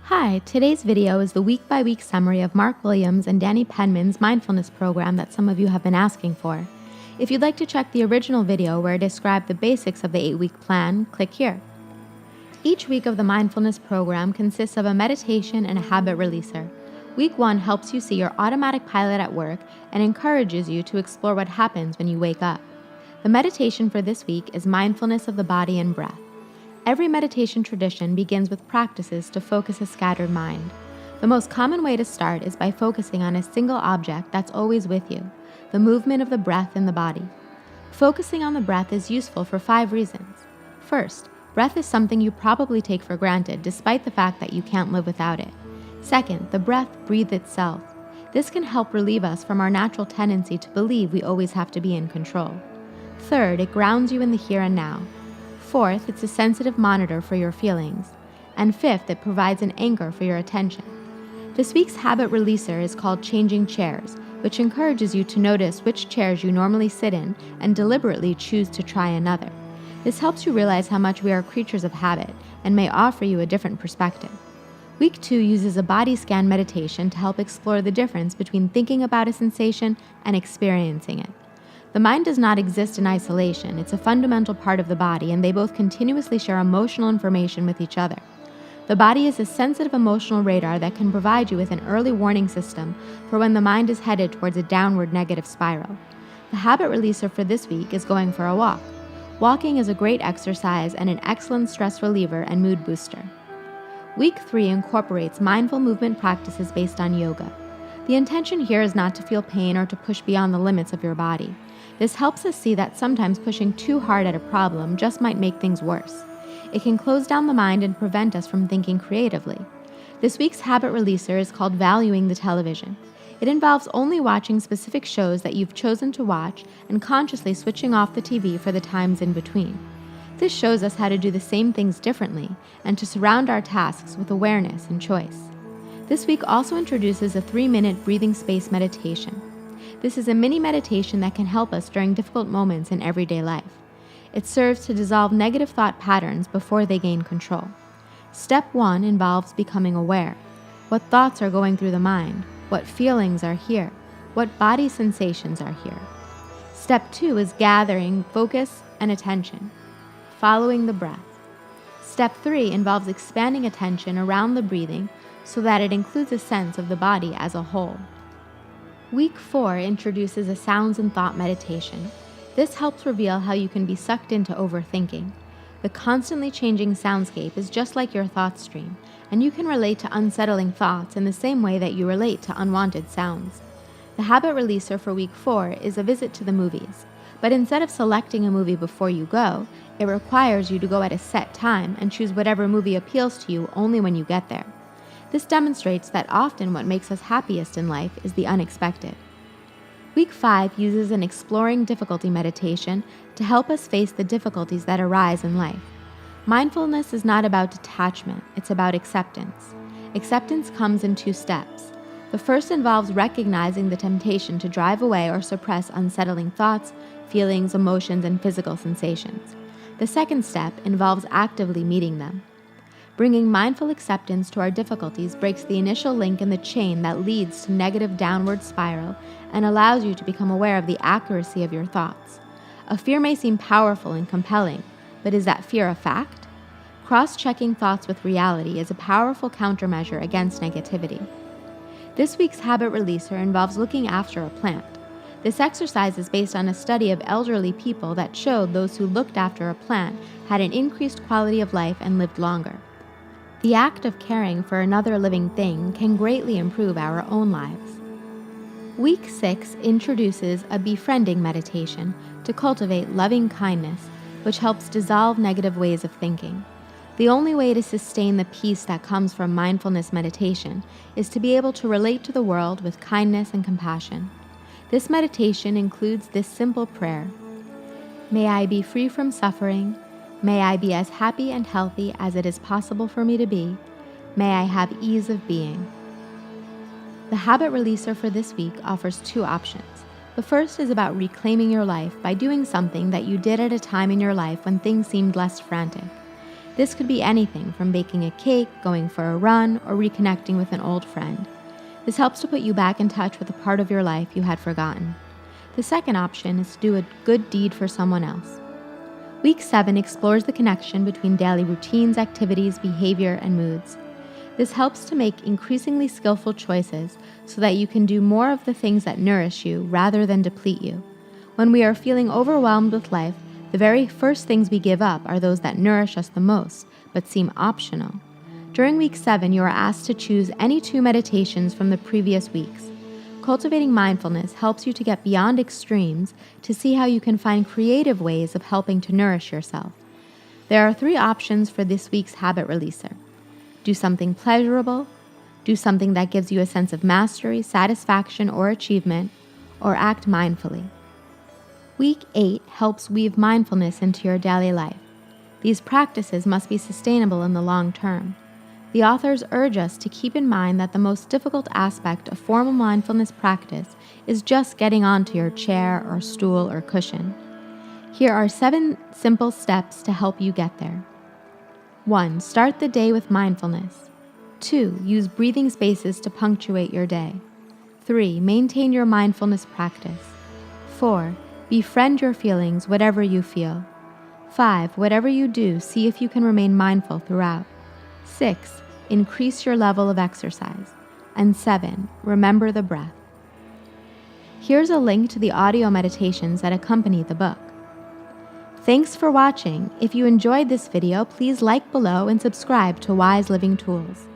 Hi, today's video is the week-by-week summary of Mark Williams and Danny Penman's mindfulness program that some of you have been asking for. If you'd like to check the original video where I describe the basics of the 8-week plan, click here. Each week of the mindfulness program consists of a meditation and a habit releaser. Week 1 helps you see your automatic pilot at work and encourages you to explore what happens when you wake up. The meditation for this week is mindfulness of the body and breath. Every meditation tradition begins with practices to focus a scattered mind. The most common way to start is by focusing on a single object that's always with you, the movement of the breath in the body. Focusing on the breath is useful for 5 reasons. First, breath is something you probably take for granted despite the fact that you can't live without it. Second, the breath breathes itself. This can help relieve us from our natural tendency to believe we always have to be in control. Third, it grounds you in the here and now. Fourth, it's a sensitive monitor for your feelings. And fifth, it provides an anchor for your attention. This week's habit releaser is called Changing Chairs, which encourages you to notice which chairs you normally sit in and deliberately choose to try another. This helps you realize how much we are creatures of habit and may offer you a different perspective. Week 2 uses a body scan meditation to help explore the difference between thinking about a sensation and experiencing it. The mind does not exist in isolation. It's a fundamental part of the body, and they both continuously share emotional information with each other. The body is a sensitive emotional radar that can provide you with an early warning system for when the mind is headed towards a downward negative spiral. The habit releaser for this week is going for a walk. Walking is a great exercise and an excellent stress reliever and mood booster. Week 3 incorporates mindful movement practices based on yoga. The intention here is not to feel pain or to push beyond the limits of your body. This helps us see that sometimes pushing too hard at a problem just might make things worse. It can close down the mind and prevent us from thinking creatively. This week's habit releaser is called Valuing the Television. It involves only watching specific shows that you've chosen to watch and consciously switching off the TV for the times in between. This shows us how to do the same things differently and to surround our tasks with awareness and choice. This week also introduces a 3-minute breathing space meditation. This is a mini meditation that can help us during difficult moments in everyday life. It serves to dissolve negative thought patterns before they gain control. Step 1 involves becoming aware. What thoughts are going through the mind? What feelings are here? What body sensations are here? Step 2 is gathering focus and attention, following the breath. Step 3 involves expanding attention around the breathing so that it includes a sense of the body as a whole. Week 4 introduces a sounds and thought meditation. This helps reveal how you can be sucked into overthinking. The constantly changing soundscape is just like your thought stream, and you can relate to unsettling thoughts in the same way that you relate to unwanted sounds. The habit releaser for week 4 is a visit to the movies, but instead of selecting a movie before you go, it requires you to go at a set time and choose whatever movie appeals to you only when you get there. This demonstrates that often what makes us happiest in life is the unexpected. Week 5 uses an exploring difficulty meditation to help us face the difficulties that arise in life. Mindfulness is not about detachment, it's about acceptance. Acceptance comes in 2 steps. The first involves recognizing the temptation to drive away or suppress unsettling thoughts, feelings, emotions, and physical sensations. The second step involves actively meeting them. Bringing mindful acceptance to our difficulties breaks the initial link in the chain that leads to negative downward spiral and allows you to become aware of the accuracy of your thoughts. A fear may seem powerful and compelling, but is that fear a fact? Cross-checking thoughts with reality is a powerful countermeasure against negativity. This week's habit releaser involves looking after a plant. This exercise is based on a study of elderly people that showed those who looked after a plant had an increased quality of life and lived longer. The act of caring for another living thing can greatly improve our own lives. Week 6 introduces a befriending meditation to cultivate loving kindness, which helps dissolve negative ways of thinking. The only way to sustain the peace that comes from mindfulness meditation is to be able to relate to the world with kindness and compassion. This meditation includes this simple prayer: May I be free from suffering. May I be as happy and healthy as it is possible for me to be. May I have ease of being. The habit releaser for this week offers 2 options. The first is about reclaiming your life by doing something that you did at a time in your life when things seemed less frantic. This could be anything from baking a cake, going for a run, or reconnecting with an old friend. This helps to put you back in touch with a part of your life you had forgotten. The second option is to do a good deed for someone else. Week 7 explores the connection between daily routines, activities, behavior, and moods. This helps to make increasingly skillful choices so that you can do more of the things that nourish you rather than deplete you. When we are feeling overwhelmed with life, the very first things we give up are those that nourish us the most, but seem optional. During week 7, you are asked to choose any 2 meditations from the previous weeks. Cultivating mindfulness helps you to get beyond extremes to see how you can find creative ways of helping to nourish yourself. There are 3 options for this week's habit releaser. Do something pleasurable, do something that gives you a sense of mastery, satisfaction, or achievement, or act mindfully. Week 8 helps weave mindfulness into your daily life. These practices must be sustainable in the long term. The authors urge us to keep in mind that the most difficult aspect of formal mindfulness practice is just getting onto your chair or stool or cushion. Here are 7 simple steps to help you get there. 1. Start the day with mindfulness. 2. Use breathing spaces to punctuate your day. 3. Maintain your mindfulness practice. 4. Befriend your feelings, whatever you feel. 5. Whatever you do, see if you can remain mindful throughout. 6. Increase your level of exercise. And 7. Remember the breath. Here's a link to the audio meditations that accompany the book. Thanks for watching. If you enjoyed this video, please like below and subscribe to Wise Living Tools.